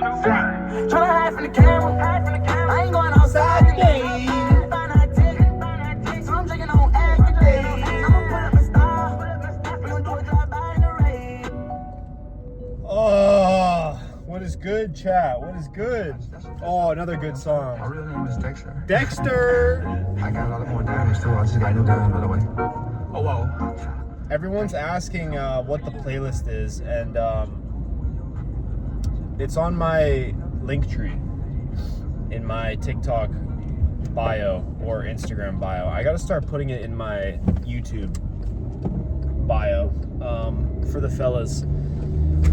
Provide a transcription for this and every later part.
Tryna hide from the camera. I ain't going outside today. So I'm drinking on every day. I'ma put up a star. We gon' do a drive-by in the rain. Oh, what is good, chat? What is good? Oh, another good song. My real name is Dexter. Dexter! I got a lot more damage too. I just got a new gun, by the way. Oh, whoa. Everyone's asking what the playlist is, and it's on my link tree in my TikTok bio or Instagram bio. I gotta start putting it in my YouTube bio for the fellas.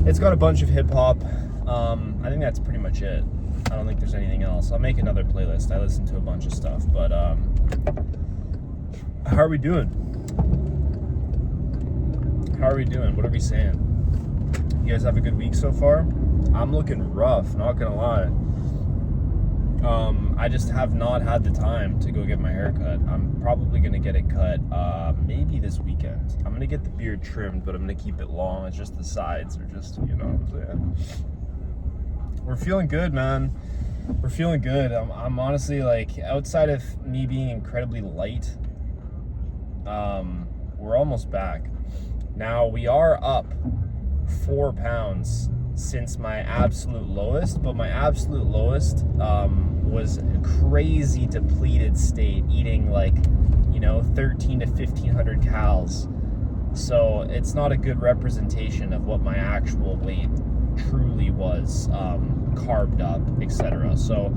It's got a bunch of hip hop. I think that's pretty much it. I don't think there's anything else. I'll make another playlist. I listen to a bunch of stuff, but how are we doing? How are we doing? What are we saying? You guys have a good week so far? I'm looking rough, not gonna lie. I just have not had the time to go get my hair cut. I'm probably gonna get it cut maybe this weekend. I'm gonna get the beard trimmed, but I'm gonna keep it long. It's just the sides are just, you know what I'm saying? We're feeling good, man. We're feeling good. I'm honestly, like, outside of me being incredibly light, we're almost back. Now, we are up 4 pounds since my absolute lowest, but my absolute lowest was a crazy depleted state, eating like, you know, 13 to 1500 calories. So it's not a good representation of what my actual weight truly was, carved up, etc. So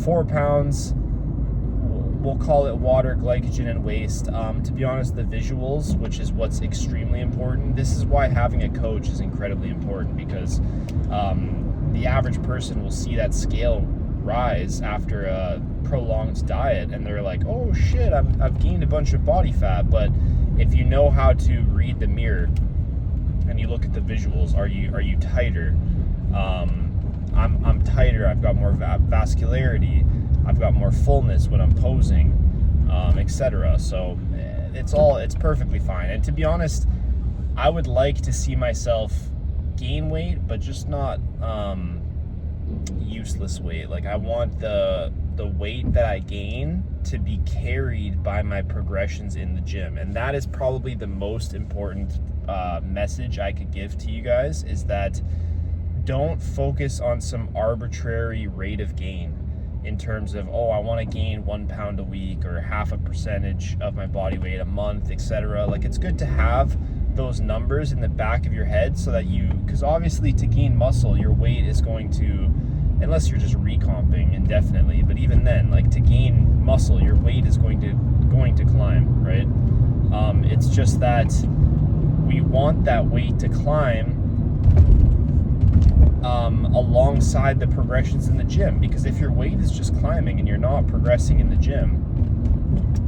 4 pounds, we'll call it water, glycogen, and waste. To be honest, the visuals, which is what's extremely important, this is why having a coach is incredibly important, because the average person will see that scale rise after a prolonged diet and they're like, oh shit, I've gained a bunch of body fat. But if you know how to read the mirror and you look at the visuals, are you tighter? I'm tighter, I've got more vascularity, I've got more fullness when I'm posing, etc. So it's perfectly fine. And to be honest, I would like to see myself gain weight, but just not useless weight. Like, I want the weight that I gain to be carried by my progressions in the gym. And that is probably the most important message I could give to you guys, is that don't focus on some arbitrary rate of gain in terms of, oh, I want to gain 1 pound a week or 0.5% of my body weight a month, etc. Like, it's good to have those numbers in the back of your head so that because obviously to gain muscle, your weight is going to, unless you're just recomping indefinitely, but even then, like, to gain muscle, your weight is going to climb, right? It's just that we want that weight to climb alongside the progressions in the gym, because if your weight is just climbing and you're not progressing in the gym,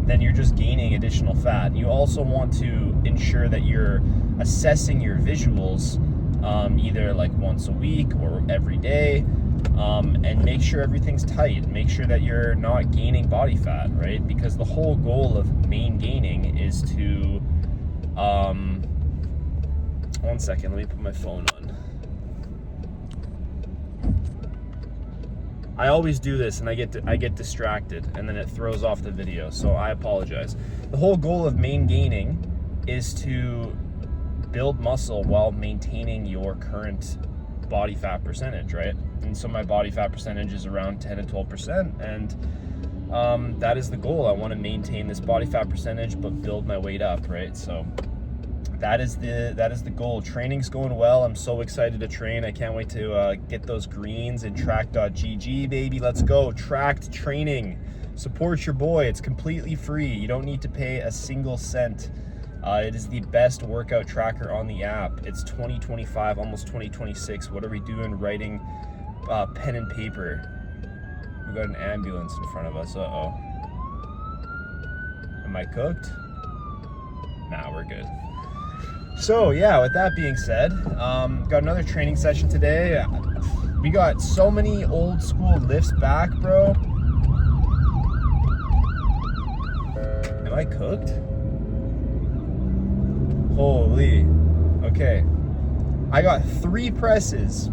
then you're just gaining additional fat. You also want to ensure that you're assessing your visuals either like once a week or every day, and make sure everything's tight. Make sure that you're not gaining body fat, right? Because the whole goal of main gaining is to 1 second, let me put my phone on. I always do this and I get distracted and then it throws off the video, so I apologize. The whole goal of main gaining is to build muscle while maintaining your current body fat percentage, right? And so my body fat percentage is around 10 to 12%, and that is the goal. I want to maintain this body fat percentage but build my weight up, right? So that is the goal. Training's going well. I'm so excited to train. I can't wait to get those greens in track.gg, baby. Let's go. Tracked training. Support your boy. It's completely free. You don't need to pay a single cent. It is the best workout tracker on the app. It's 2025, almost 2026. What are we doing? Writing pen and paper. We got an ambulance in front of us. Uh-oh. Am I cooked? Nah, we're good. So yeah, with that being said, got another training session today. We got so many old school lifts back, bro. Am I cooked? Holy. Okay. I got 3 presses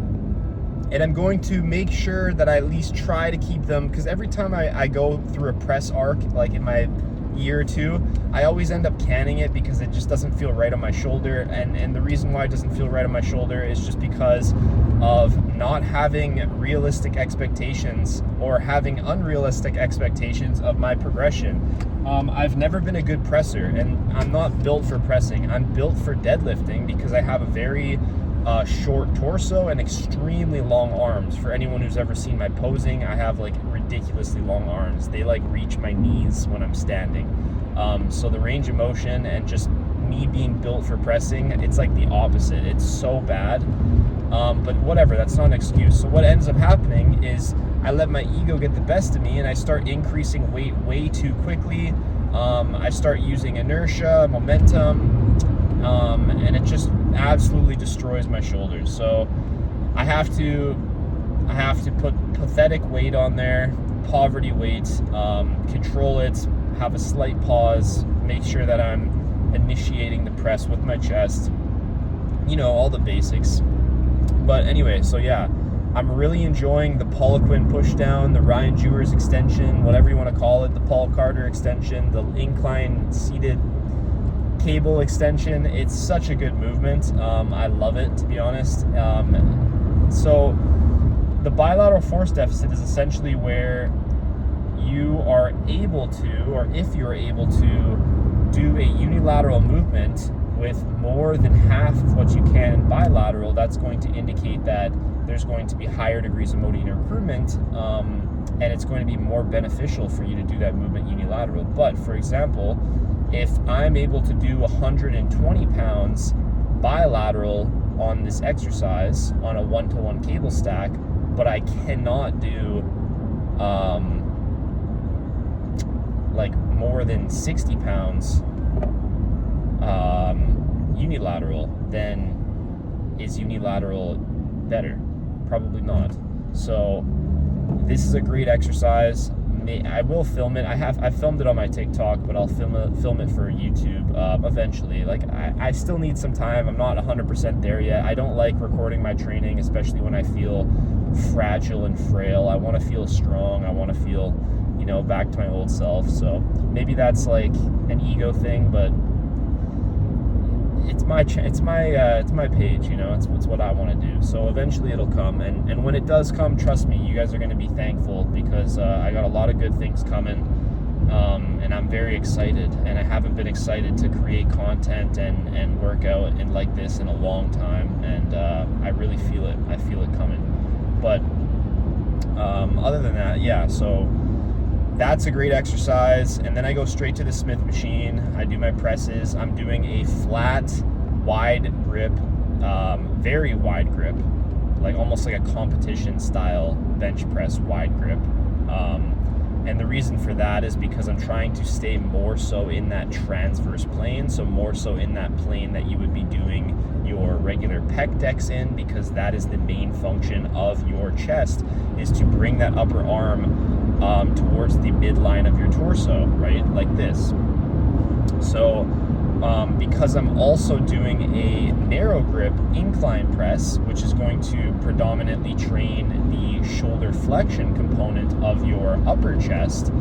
And I'm going to make sure that I at least try to keep them, because every time I go through a press arc, like in my year or two, I always end up canning it because it just doesn't feel right on my shoulder. And the reason why it doesn't feel right on my shoulder is just because of not having realistic expectations, or having unrealistic expectations of my progression. I've never been a good presser, and I'm not built for pressing. I'm built for deadlifting because I have a very short torso and extremely long arms. For anyone who's ever seen my posing, I have like ridiculously long arms. They like reach my knees when I'm standing. So the range of motion and just me being built for pressing, it's like the opposite. It's so bad. But whatever, that's not an excuse. So what ends up happening is I let my ego get the best of me, and I start increasing weight way too quickly. I start using inertia, momentum, and it just absolutely destroys my shoulders. So I have to put pathetic weight on there, poverty weight, control it, have a slight pause, make sure that I'm initiating the press with my chest, you know, all the basics. But anyway, so yeah, I'm really enjoying the Paula Quinn push down, the Ryan Jewers extension, whatever you want to call it, the Paul Carter extension, the incline seated cable extension. It's such a good movement. I love it, to be honest. So the bilateral force deficit is essentially where you are able to, or if you're able to, do a unilateral movement with more than half of what you can in bilateral. That's going to indicate that there's going to be higher degrees of motor unit improvement, and it's going to be more beneficial for you to do that movement unilateral. But for example, if I'm able to do 120 pounds bilateral on this exercise on a 1-to-1 cable stack, but I cannot do like more than 60 pounds unilateral, then is unilateral better? Probably not. So this is a great exercise. I will film it. I filmed it on my TikTok, but I'll film it for YouTube eventually. Like I still need some time. I'm not 100% there yet. I don't like recording my training, especially when I feel fragile and frail. I want to feel strong. I want to feel, you know, back to my old self. So maybe that's like an ego thing, but it's my page, you know. It's what I want to do. So eventually it'll come, and when it does come, trust me, you guys are going to be thankful, because I got a lot of good things coming, and I'm very excited. And I haven't been excited to create content and work out and like this in a long time, and I really feel it. I feel it coming. But other than that, yeah. So that's a great exercise. And then I go straight to the Smith machine. I do my presses. I'm doing a flat, wide grip, very wide grip, like almost like a competition style bench press wide grip. And the reason for that is because I'm trying to stay more so in that transverse plane, so more so in that plane that you would be doing your regular pec decks in, because that is the main function of your chest, is to bring that upper arm towards the midline of your torso, right? Like this. So because I'm also doing a narrow grip incline press, which is going to predominantly train the shoulder flexion component of your upper chest,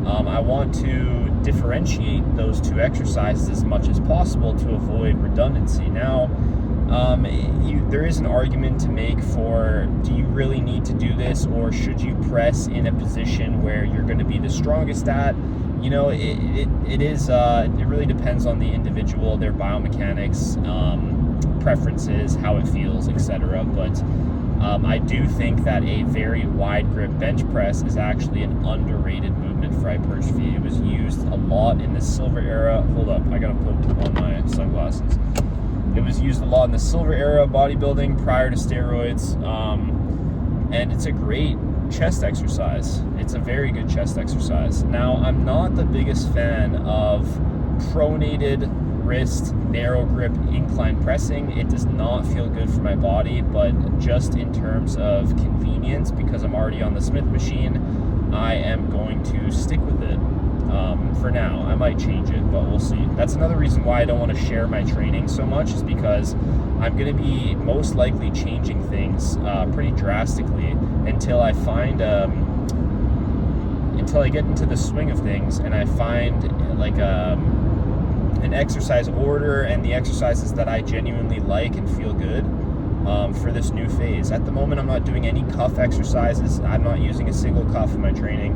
I want to differentiate those two exercises as much as possible to avoid redundancy. Now, there is an argument to make for, do you really need to do this, or should you press in a position where you're going to be the strongest at? You know, it really depends on the individual, their biomechanics, preferences, how it feels, etc. But I do think that a very wide grip bench press is actually an underrated movement for hypertrophy. It was used a lot in the silver era. Hold up, I gotta put on my sunglasses. It was used a lot in the silver era of bodybuilding prior to steroids, and it's a great chest exercise. It's a very good chest exercise. Now, I'm not the biggest fan of pronated wrist narrow grip incline pressing. It does not feel good for my body, but just in terms of convenience, because I'm already on the Smith machine, I am going to stick with it. for now. I might change it, but we'll see. That's another reason why I don't want to share my training so much, is because I'm going to be most likely changing things pretty drastically until I find until I get into the swing of things and I find like an exercise order and the exercises that I genuinely like and feel good for this new phase. At the moment, I'm not doing any cuff exercises. I'm not using a single cuff in my training,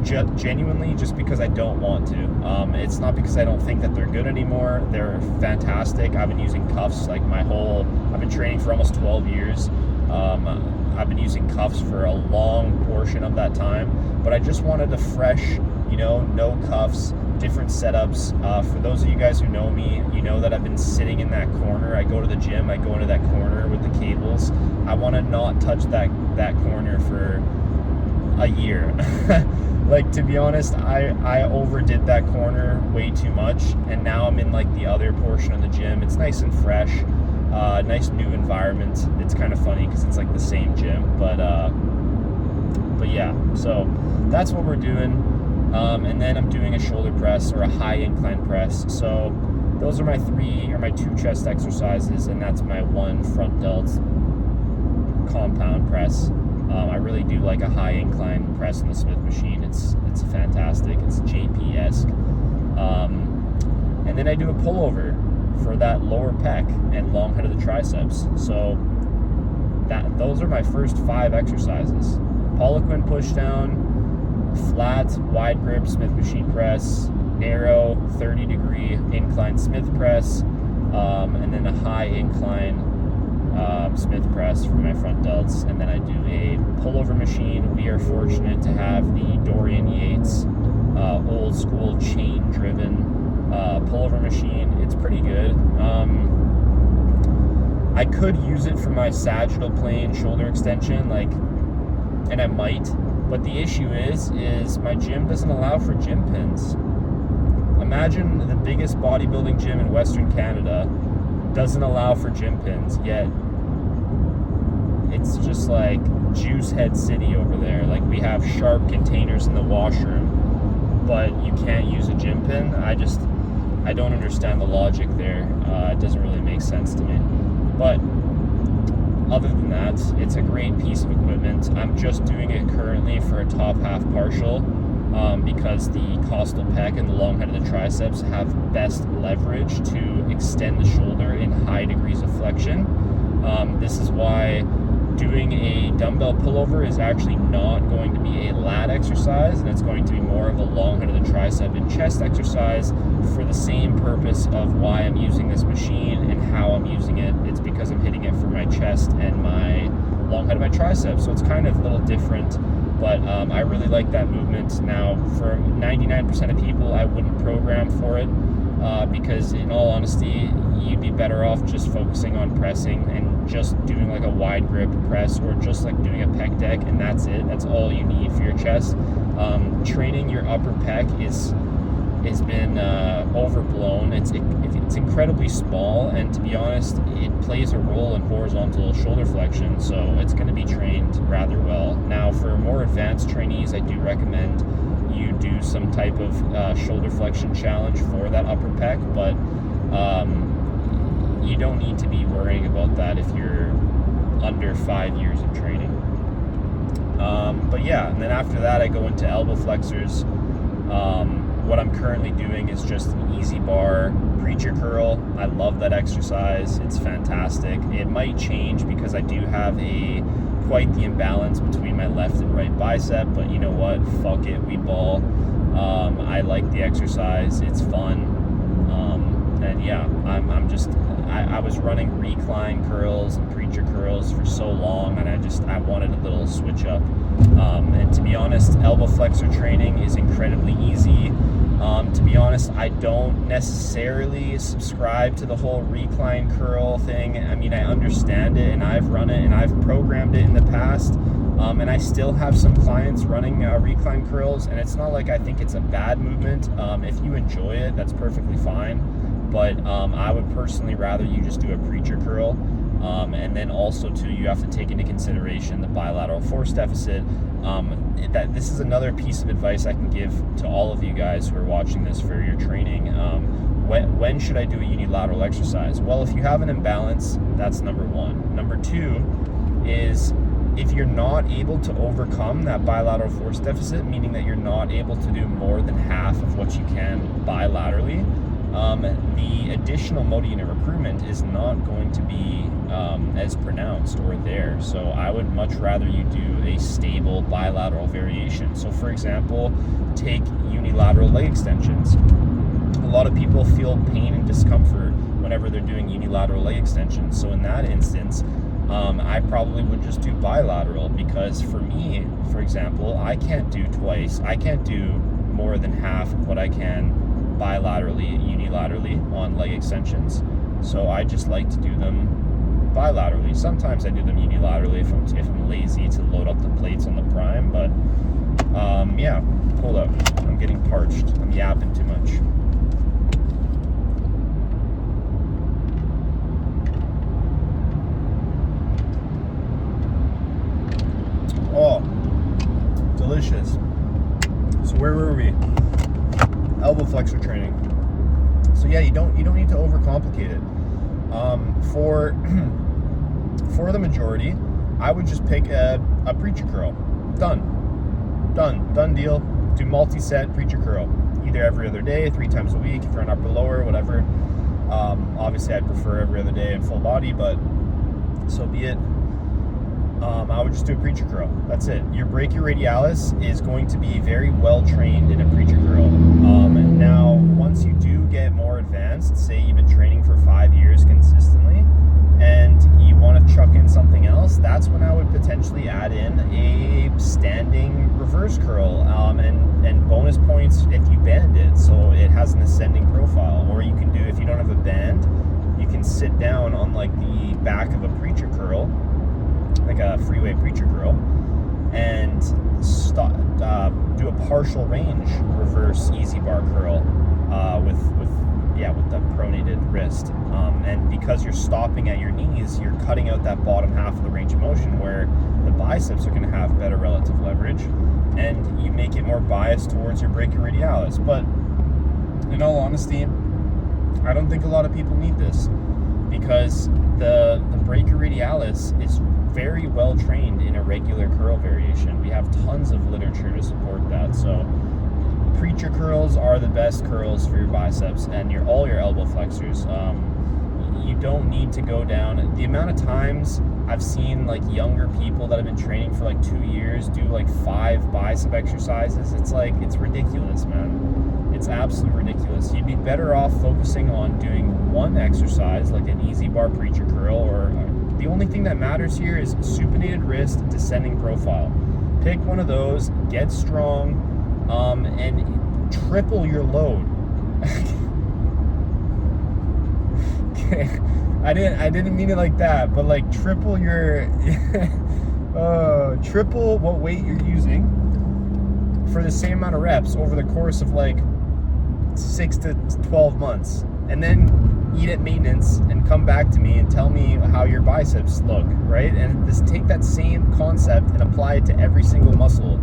genuinely just because I don't want to. It's not because I don't think that they're good anymore. They're fantastic. I've been using cuffs like I've been training for almost 12 years. I've been using cuffs for a long portion of that time, but I just wanted a fresh, no cuffs, different setups. For those of you guys who know me, you know that I've been sitting in that corner. I go to the gym, I go into that corner with the cables. I want to not touch that corner for a year. Like, to be honest, I overdid that corner way too much, and now I'm in like the other portion of the gym. It's nice and fresh, nice new environment. It's kind of funny because it's like the same gym, but yeah, so that's what we're doing. And then I'm doing a shoulder press or a high incline press. So those are my two chest exercises, and that's my one front delt compound press. I really do like a high incline press in the Smith machine. It's fantastic. It's JP-esque. And then I do a pullover for that lower pec and long head of the triceps. So those are my first 5 exercises. Poliquin push down, flat wide grip Smith machine press, narrow 30-degree incline Smith press, and then a high incline Smith press for my front delts, and then I do a pullover machine. We are fortunate to have the Dorian Yates old school chain driven pullover machine. It's pretty good. I could use it for my sagittal plane shoulder extension, and I might, but the issue is my gym doesn't allow for gym pins. Imagine the biggest bodybuilding gym in Western Canada doesn't allow for gym pins, yet it's just like Juice Head City over there. Like, we have sharp containers in the washroom, but you can't use a gym pin. I don't understand the logic there. It doesn't really make sense to me. But other than that, it's a great piece of equipment. I'm just doing it currently for a top half partial because the costal pec and the long head of the triceps have best leverage to extend the shoulder in high degrees of flexion. This is why doing a dumbbell pullover is actually not going to be a lat exercise, and it's going to be more of a long head of the tricep and chest exercise for the same purpose of why I'm using this machine and how I'm using it. It's because I'm hitting it for my chest and my long head of my triceps, so it's kind of a little different, but I really like that movement. Now, for 99% of people, I wouldn't program for it because, in all honesty, you'd be better off just focusing on pressing and just doing like a wide grip press, or just like doing a pec deck, and that's it. That's all you need for your chest. Training your upper pec has been overblown. It's incredibly small, and to be honest, it plays a role in horizontal shoulder flexion, so it's going to be trained rather well. Now, for more advanced trainees, I do recommend you do some type of shoulder flexion challenge for that upper pec, but you don't need to be worrying about that if you're under 5 years of training. But yeah, and then after that, I go into elbow flexors. What I'm currently doing is just an easy bar preacher curl. I love that exercise. It's fantastic. It might change because I do have quite the imbalance between my left and right bicep, but you know what? Fuck it, we ball. I like the exercise. It's fun. And yeah, I was running recline curls and preacher curls for so long, and I wanted a little switch up. And to be honest, elbow flexor training is incredibly easy. To be honest, I don't necessarily subscribe to the whole recline curl thing. I mean, I understand it, and I've run it, and I've programmed it in the past. And I still have some clients running recline curls, and it's not like I think it's a bad movement. If you enjoy it, that's perfectly fine. But I would personally rather you just do a preacher curl. And then also too, you have to take into consideration the bilateral force deficit. That this is another piece of advice I can give to all of you guys who are watching this for your training. When should I do a unilateral exercise? Well, if you have an imbalance, that's number one. Number two is if you're not able to overcome that bilateral force deficit, meaning that you're not able to do more than half of what you can bilaterally, the additional motor unit recruitment is not going to be as pronounced or there. So I would much rather you do a stable bilateral variation. So for example, take unilateral leg extensions. A lot of people feel pain and discomfort whenever they're doing unilateral leg extensions. So in that instance, I probably would just do bilateral, because for me, for example, I can't do more than half of what I can bilaterally, unilaterally on leg extensions. So I just like to do them bilaterally. Sometimes I do them unilaterally if I'm lazy to load up the plates on the prime, but yeah, hold up. I'm getting parched. I'm yapping too much. Oh, delicious. So where were we? Elbow flexor training. So yeah, you don't need to overcomplicate it. For the majority, I would just pick a preacher curl. Done deal. Do multi-set preacher curl, either every other day, 3 times a week if you're an upper lower, whatever. Obviously I'd prefer every other day in full body, but so be it. I would just do a preacher curl. That's it. Your brachioradialis is going to be very well trained in a preacher curl. Now, once you do get more advanced, say you've been training for 5 years consistently, and you want to chuck in something else, that's when I would potentially add in a standing reverse curl, and bonus points if you band it, so it has an ascending profile. Or you can do, if you don't have a band, you can sit down on like the back of a preacher curl, like a freeway preacher curl, and do a partial range reverse easy bar curl with the pronated wrist. And because you're stopping at your knees, you're cutting out that bottom half of the range of motion where the biceps are going to have better relative leverage, and you make it more biased towards your brachioradialis. But in all honesty, I don't think a lot of people need this, because the brachioradialis is very well trained in a regular curl variation. We have tons of literature to support that. So preacher curls are the best curls for your biceps and all your elbow flexors. You don't need to go down. The amount of times I've seen like younger people that have been training for like 2 years do like 5 bicep exercises, it's ridiculous, man. It's absolutely ridiculous. You'd be better off focusing on doing one exercise, like an easy bar preacher curl, or the only thing that matters here is supinated wrist, descending profile. Pick one of those, get strong, and triple your load. Okay, I didn't mean it like that, but like triple your triple what weight you're using for the same amount of reps over the course of like 6 to 12 months, and then eat at maintenance and come back to me and tell me how your biceps look, right? And just take that same concept and apply it to every single muscle.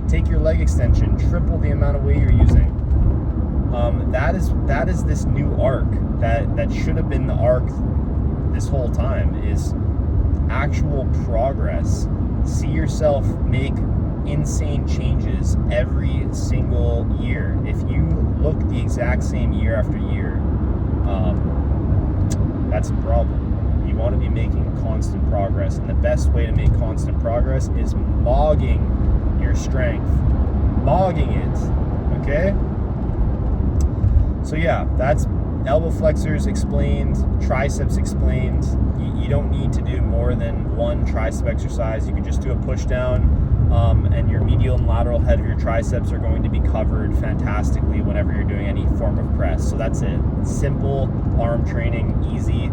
Take your leg extension, triple the amount of weight you're using. That is this new arc that should have been the arc this whole time, is actual progress. See yourself make insane changes every single year. If you look the exact same year after year, that's a problem. You want to be making constant progress, and the best way to make constant progress is mogging your strength. Mogging it, okay? So yeah, that's elbow flexors explained, triceps explained. You don't need to do more than one tricep exercise. You can just do a push down, and your medial and lateral head of your triceps are going to be covered fantastically whenever you're doing any form of press. So that's it. Simple arm training, easy.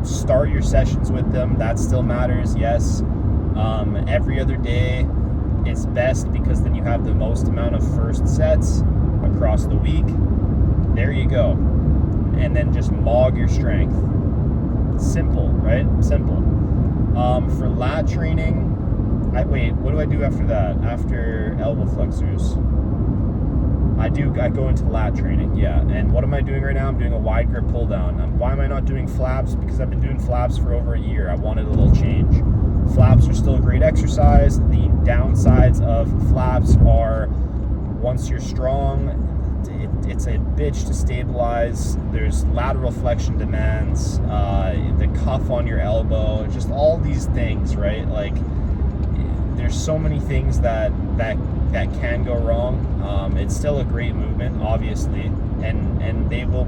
Start your sessions with them. That still matters, yes. Every other day is best, because then you have the most amount of first sets across the week. There you go. And then just mog your strength. simple, right? Simple. For lat training, what do I do after that? After elbow flexors? I go into lat training, yeah. And what am I doing right now? I'm doing a wide grip pull down. Why am I not doing flaps? Because I've been doing flaps for over a year. I wanted a little change. Flaps are still a great exercise. The downsides of flaps are, once you're strong, it's a bitch to stabilize. There's lateral flexion demands, the cuff on your elbow, just all these things, right? Like, there's so many things that can go wrong. It's still a great movement, obviously, and they will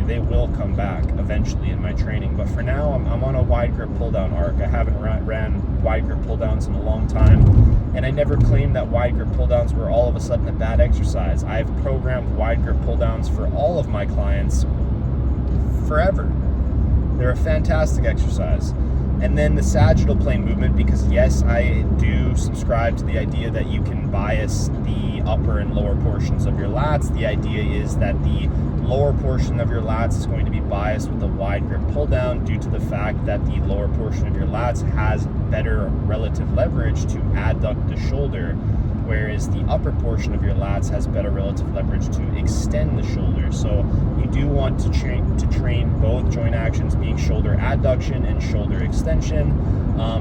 they will come back eventually in my training. But for now, I'm on a wide grip pull down arc. I haven't ran wide grip pull downs in a long time, and I never claimed that wide grip pull downs were all of a sudden a bad exercise. I've programmed wide grip pull downs for all of my clients forever. They're a fantastic exercise. And then the sagittal plane movement, because yes, I do subscribe to the idea that you can bias the upper and lower portions of your lats. The idea is that the lower portion of your lats is going to be biased with a wide grip pull down due to the fact that the lower portion of your lats has better relative leverage to adduct the shoulder, whereas the upper portion of your lats has better relative leverage to extend the shoulder. So you do want to train both joint actions, being shoulder adduction and shoulder extension.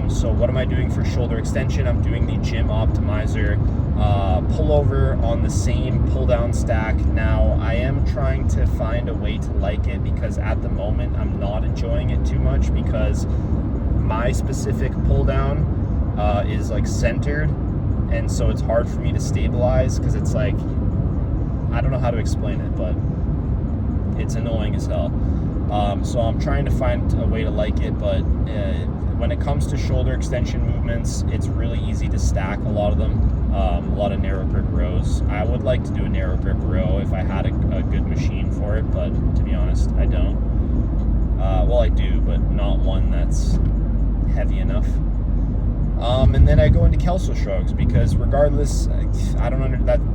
So what am I doing for shoulder extension? I'm doing the GYMPIN pullover on the same pull down stack. Now I am trying to find a way to like it, because at the moment I'm not enjoying it too much, because my specific pull down is like centered, and so it's hard for me to stabilize, because it's like, I don't know how to explain it, but it's annoying as hell. So I'm trying to find a way to like it, but when it comes to shoulder extension movements, it's really easy to stack a lot of them. A lot of narrow grip rows. I would like to do a narrow grip row if I had a good machine for it, but to be honest, I don't. Well, I do, but not one that's heavy enough. And then I go into Kelso shrugs, because regardless,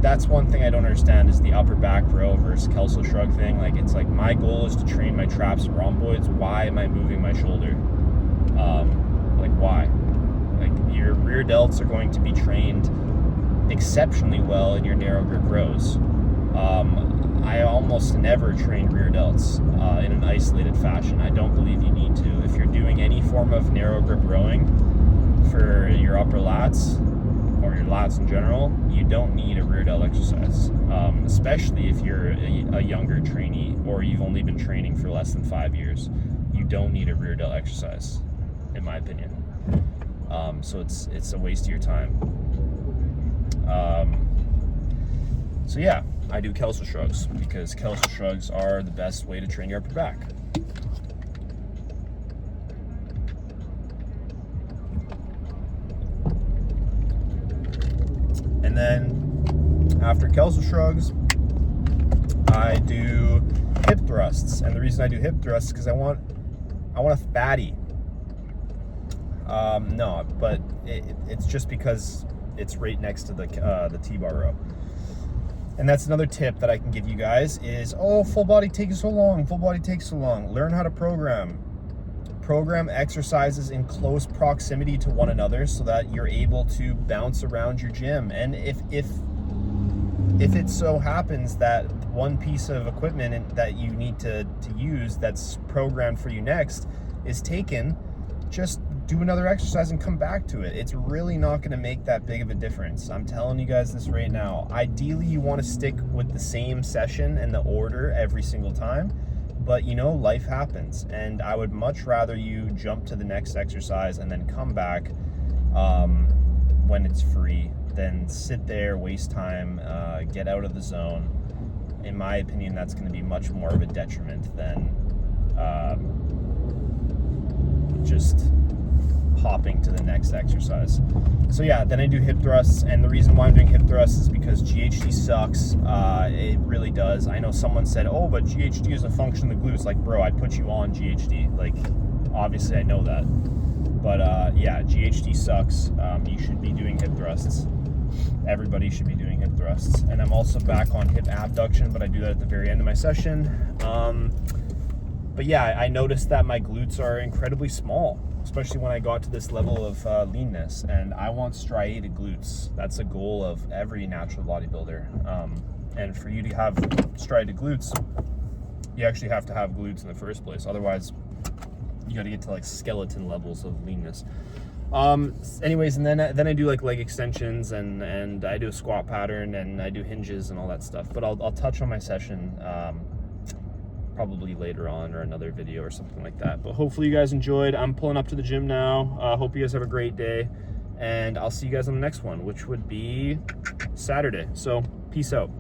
that's one thing I don't understand, is the upper back row versus Kelso shrug thing. Like, it's like, my goal is to train my traps and rhomboids. Why am I moving my shoulder? Like, why? Like, your rear delts are going to be trained exceptionally well in your narrow grip rows. I almost never train rear delts in an isolated fashion. I don't believe you need to. If you're doing any form of narrow grip rowing for your upper lats, or your lats in general, you don't need a rear delt exercise, especially if you're a younger trainee, or you've only been training for less than 5 years. You don't need a rear delt exercise, in my opinion. So it's a waste of your time. So yeah, I do Kelso shrugs, because Kelso shrugs are the best way to train your upper back. And then after Kelso shrugs, I do hip thrusts. And the reason I do hip thrusts is because I want a fatty. No, but it's just because it's right next to the T-bar row. And that's another tip that I can give you guys is, full body takes so long. Full body takes so long. Learn how to program. Program exercises in close proximity to one another so that you're able to bounce around your gym. And if it so happens that one piece of equipment that you need to use that's programmed for you next is taken, just do another exercise and come back to it. It's really not going to make that big of a difference. I'm telling you guys this right now. Ideally, you want to stick with the same session and the order every single time, but life happens, and I would much rather you jump to the next exercise and then come back when it's free than sit there, waste time, get out of the zone. In my opinion, that's going to be much more of a detriment than just hopping to the next exercise. So yeah, then I do hip thrusts, and the reason why I'm doing hip thrusts is because GHD sucks. It really does. I know someone said, but GHD is a function of the glutes. Like, bro, I put you on GHD. Like, obviously I know that. But yeah, GHD sucks. You should be doing hip thrusts. Everybody should be doing hip thrusts. And I'm also back on hip abduction, but I do that at the very end of my session. But yeah, I noticed that my glutes are incredibly small, especially when I got to this level of leanness, and I want striated glutes. That's a goal of every natural bodybuilder. And for you to have striated glutes, you actually have to have glutes in the first place. Otherwise, you got to get to like skeleton levels of leanness. Anyways, and then I do like leg extensions, and I do a squat pattern, and I do hinges and all that stuff. But I'll touch on my session probably later on, or another video or something like that. But hopefully you guys enjoyed. I'm pulling up to the gym now. Hope you guys have a great day, and I'll see you guys on the next one, which would be Saturday. So peace out.